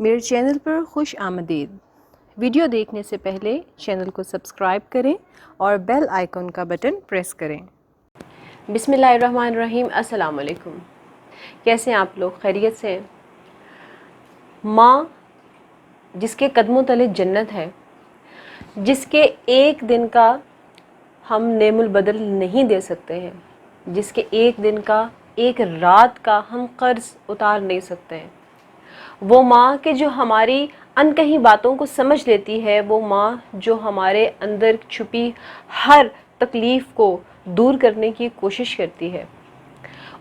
میرے چینل پر خوش آمدید۔ ویڈیو دیکھنے سے پہلے چینل کو سبسکرائب کریں اور بیل آئیکن کا بٹن پریس کریں۔ بسم اللہ الرحمن الرحیم۔ السلام علیکم۔ کیسے ہیں آپ لوگ؟ خیریت سے ہیں؟ ماں جس کے قدموں تلے جنت ہے، جس کے ایک دن کا ہم نعم البدل نہیں دے سکتے ہیں، جس کے ایک دن کا، ایک رات کا ہم قرض اتار نہیں سکتے ہیں، وہ ماں کہ جو ہماری انکہی باتوں کو سمجھ لیتی ہے، وہ ماں جو ہمارے اندر چھپی ہر تکلیف کو دور کرنے کی کوشش کرتی ہے،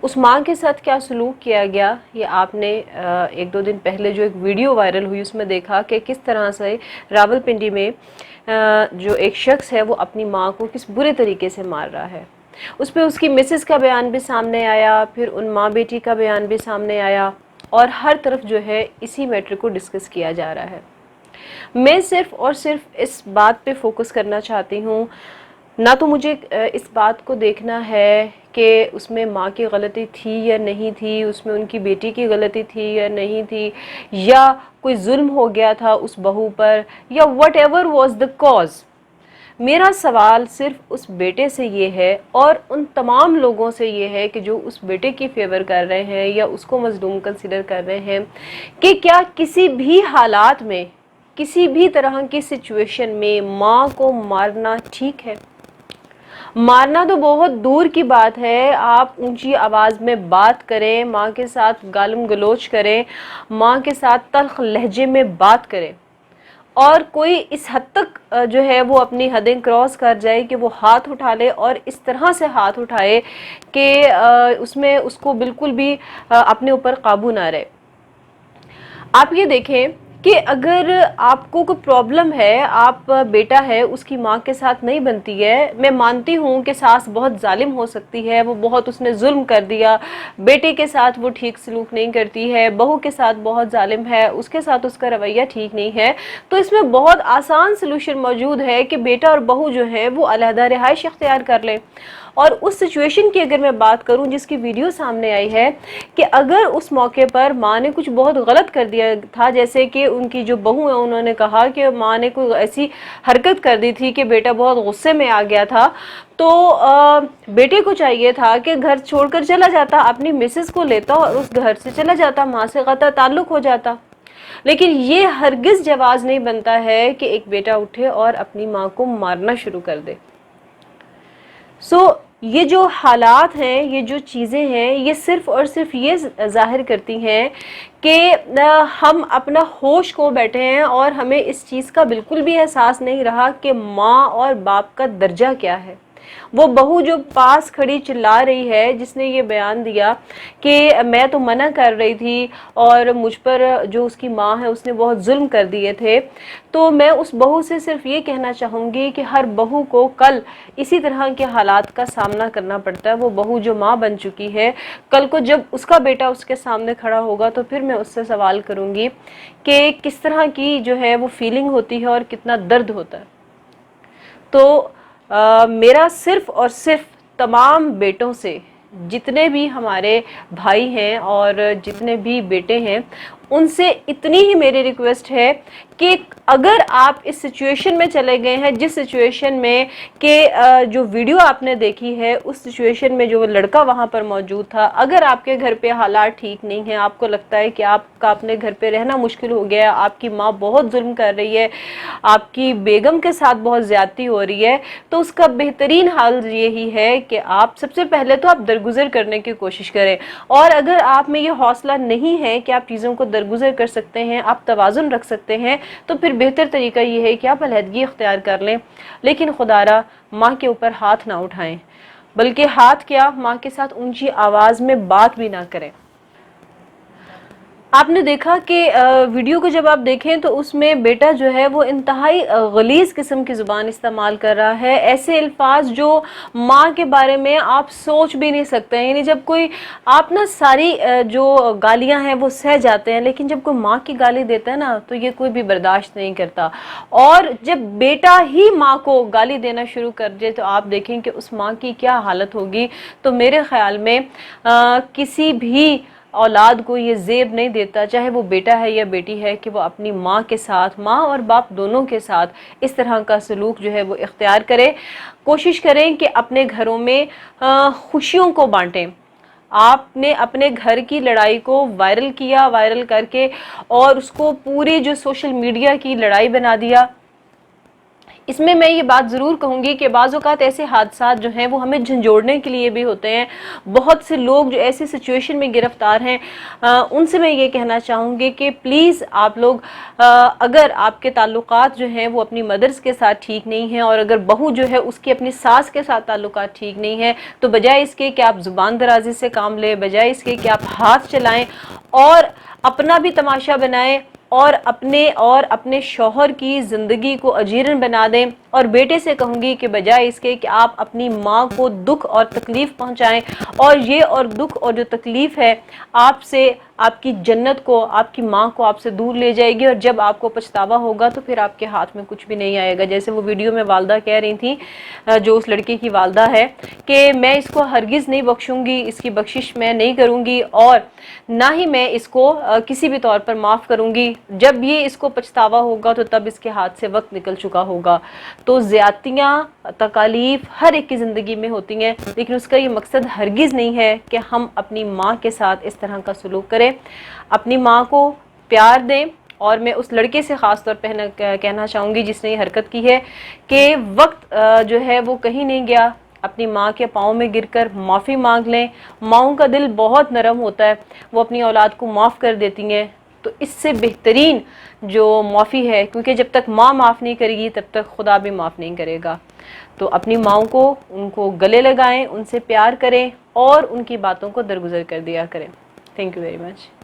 اس ماں کے ساتھ کیا سلوک کیا گیا یہ آپ نے ایک دو دن پہلے جو ایک ویڈیو وائرل ہوئی اس میں دیکھا کہ کس طرح سے راولپنڈی میں جو ایک شخص ہے وہ اپنی ماں کو کس برے طریقے سے مار رہا ہے۔ اس پہ اس کی مسز کا بیان بھی سامنے آیا، پھر ان ماں بیٹی کا بیان بھی سامنے آیا، اور ہر طرف جو ہے اسی میٹر کو ڈسکس کیا جا رہا ہے۔ میں صرف اور صرف اس بات پہ فوکس کرنا چاہتی ہوں، نہ تو مجھے اس بات کو دیکھنا ہے کہ اس میں ماں کی غلطی تھی یا نہیں تھی، اس میں ان کی بیٹی کی غلطی تھی یا نہیں تھی، یا کوئی ظلم ہو گیا تھا اس بہو پر، یا what ever was the cause. میرا سوال صرف اس بیٹے سے یہ ہے اور ان تمام لوگوں سے یہ ہے کہ جو اس بیٹے کی فیور کر رہے ہیں یا اس کو مظلوم کنسیڈر کر رہے ہیں، کہ کیا کسی بھی حالات میں، کسی بھی طرح کی سچویشن میں ماں کو مارنا ٹھیک ہے؟ مارنا تو بہت دور کی بات ہے، آپ اونچی آواز میں بات کریں، ماں کے ساتھ گالم گلوچ کریں، ماں کے ساتھ تلخ لہجے میں بات کریں، اور کوئی اس حد تک جو ہے وہ اپنی حدیں کراس کر جائے کہ وہ ہاتھ اٹھا لے اور اس طرح سے ہاتھ اٹھائے کہ اس میں اس کو بالکل بھی اپنے اوپر قابو نہ رہے۔ آپ یہ دیکھیں کہ اگر آپ کو کوئی پرابلم ہے، آپ بیٹا ہے، اس کی ماں کے ساتھ نہیں بنتی ہے، میں مانتی ہوں کہ ساس بہت ظالم ہو سکتی ہے، وہ بہت اس نے ظلم کر دیا، بیٹے کے ساتھ وہ ٹھیک سلوک نہیں کرتی ہے، بہو کے ساتھ بہت ظالم ہے، اس کے ساتھ اس کا رویہ ٹھیک نہیں ہے، تو اس میں بہت آسان سلوشن موجود ہے کہ بیٹا اور بہو جو ہے وہ علیحدہ رہائش اختیار کر لیں۔ اور اس سچویشن کی اگر میں بات کروں جس کی ویڈیو سامنے آئی ہے، کہ اگر اس موقع پر ماں نے کچھ بہت غلط کر دیا تھا، جیسے کہ ان کی جو بہو ہے انہوں نے کہا کہ ماں نے کوئی ایسی حرکت کر دی تھی کہ بیٹا بہت غصے میں آ گیا تھا، تو بیٹے کو چاہیے تھا کہ گھر چھوڑ کر چلا جاتا، اپنی مسز کو لیتا اور اس گھر سے چلا جاتا، ماں سے قطع تعلق ہو جاتا۔ لیکن یہ ہرگز جواز نہیں بنتا ہے کہ ایک بیٹا اٹھے اور اپنی ماں کو مارنا شروع کر دے۔ یہ جو حالات ہیں، یہ جو چیزیں ہیں، یہ صرف اور صرف یہ ظاہر کرتی ہیں کہ ہم اپنا ہوش کھو بیٹھے ہیں اور ہمیں اس چیز کا بالکل بھی احساس نہیں رہا کہ ماں اور باپ کا درجہ کیا ہے۔ وہ بہو جو پاس کھڑی چلا رہی ہے، جس نے یہ بیان دیا کہ میں تو منع کر رہی تھی اور مجھ پر جو اس کی ماں ہے اس نے بہت ظلم کر دیے تھے، تو میں اس بہو سے صرف یہ کہنا چاہوں گی کہ ہر بہو کو کل اسی طرح کے حالات کا سامنا کرنا پڑتا ہے۔ وہ بہو جو ماں بن چکی ہے، کل کو جب اس کا بیٹا اس کے سامنے کھڑا ہوگا تو پھر میں اس سے سوال کروں گی کہ کس طرح کی جو ہے وہ فیلنگ ہوتی ہے اور کتنا درد ہوتا ہے۔ تو میرا صرف اور صرف تمام بیٹوں سے، جتنے بھی ہمارے بھائی ہیں اور جتنے بھی بیٹے ہیں، ان سے اتنی ہی میری ریکویسٹ ہے کہ اگر آپ اس سچویشن میں چلے گئے ہیں، جس سچویشن میں کہ جو ویڈیو آپ نے دیکھی ہے، اس سچویشن میں جو لڑکا وہاں پر موجود تھا، اگر آپ کے گھر پہ حالات ٹھیک نہیں ہیں، آپ کو لگتا ہے کہ آپ کا اپنے گھر پہ رہنا مشکل ہو گیا، آپ کی ماں بہت ظلم کر رہی ہے، آپ کی بیگم کے ساتھ بہت زیادتی ہو رہی ہے، تو اس کا بہترین حل یہی ہے کہ آپ سب سے پہلے تو آپ درگزر کرنے کی کوشش کریں، اور اگر آپ میں یہ حوصلہ نہیں ہے کہ آپ چیزوں کو درگزر کر سکتے ہیں، آپ توازن رکھ سکتے ہیں، تو پھر بہتر طریقہ یہ ہے کہ آپ علیحدگی اختیار کر لیں، لیکن خدا را ماں کے اوپر ہاتھ نہ اٹھائیں، بلکہ ہاتھ کیا، ماں کے ساتھ اونچی آواز میں بات بھی نہ کریں۔ آپ نے دیکھا کہ ویڈیو کو جب آپ دیکھیں تو اس میں بیٹا جو ہے وہ انتہائی غلیظ قسم کی زبان استعمال کر رہا ہے، ایسے الفاظ جو ماں کے بارے میں آپ سوچ بھی نہیں سکتے ہیں۔ یعنی جب کوئی آپ نا ساری جو گالیاں ہیں وہ سہ جاتے ہیں، لیکن جب کوئی ماں کی گالی دیتا ہے نا تو یہ کوئی بھی برداشت نہیں کرتا، اور جب بیٹا ہی ماں کو گالی دینا شروع کر دے تو آپ دیکھیں کہ اس ماں کی کیا حالت ہوگی۔ تو میرے خیال میں کسی بھی اولاد کو یہ زیب نہیں دیتا، چاہے وہ بیٹا ہے یا بیٹی ہے، کہ وہ اپنی ماں کے ساتھ، ماں اور باپ دونوں کے ساتھ اس طرح کا سلوک جو ہے وہ اختیار کرے۔ کوشش کریں کہ اپنے گھروں میں خوشیوں کو بانٹیں۔ آپ نے اپنے گھر کی لڑائی کو وائرل کیا، وائرل کر کے اور اس کو پوری جو سوشل میڈیا کی لڑائی بنا دیا۔ اس میں یہ بات ضرور کہوں گی کہ بعض اوقات ایسے حادثات جو ہیں وہ ہمیں جھنجھوڑنے کے لیے بھی ہوتے ہیں۔ بہت سے لوگ جو ایسی سچویشن میں گرفتار ہیں، ان سے میں یہ کہنا چاہوں گی کہ پلیز آپ لوگ، اگر آپ کے تعلقات جو ہیں وہ اپنی مدرس کے ساتھ ٹھیک نہیں ہیں، اور اگر بہو جو ہے اس کی اپنی ساس کے ساتھ تعلقات ٹھیک نہیں ہیں، تو بجائے اس کے کہ آپ زبان درازی سے کام لیں، بجائے اس کے کہ آپ ہاتھ چلائیں اور اپنا بھی تماشا بنائیں اور اپنے شوہر کی زندگی کو اجیرن بنا دیں، اور بیٹے سے کہوں گی کہ بجائے اس کے کہ آپ اپنی ماں کو دکھ اور تکلیف پہنچائیں، اور یہ اور دکھ اور جو تکلیف ہے آپ سے، آپ کی جنت کو، آپ کی ماں کو آپ سے دور لے جائے گی، اور جب آپ کو پچھتاوا ہوگا تو پھر آپ کے ہاتھ میں کچھ بھی نہیں آئے گا۔ جیسے وہ ویڈیو میں والدہ کہہ رہی تھیں، جو اس لڑکے کی والدہ ہے، کہ میں اس کو ہرگز نہیں بخشوں گی، اس کی بخشش میں نہیں کروں گی، اور نہ ہی میں اس کو کسی بھی طور پر معاف کروں گی۔ جب یہ اس کو پچھتاوا ہوگا تو تب اس کے ہاتھ سے وقت نکل چکا ہوگا۔ تو زیادتیاں، تکالیف ہر ایک کی زندگی میں ہوتی ہیں، لیکن اس کا یہ مقصد ہرگز نہیں ہے کہ ہم اپنی ماں کے ساتھ اس طرح کا سلوک کریں۔ اپنی ماں کو پیار دیں، اور میں اس لڑکے سے خاص طور پہ کہنا چاہوں گی جس نے یہ حرکت کی ہے، کہ وقت جو ہے وہ کہیں نہیں گیا، اپنی ماں کے پاؤں میں گر کر معافی مانگ لیں۔ ماؤں کا دل بہت نرم ہوتا ہے، وہ اپنی اولاد کو معاف کر دیتی ہیں، تو اس سے بہترین جو معافی ہے، کیونکہ جب تک ماں معاف نہیں کرے گی تب تک خدا بھی معاف نہیں کرے گا۔ تو اپنی ماؤں کو، ان کو گلے لگائیں، ان سے پیار کریں، اور ان کی باتوں کو درگزر کر دیا کریں۔ Thank you very much.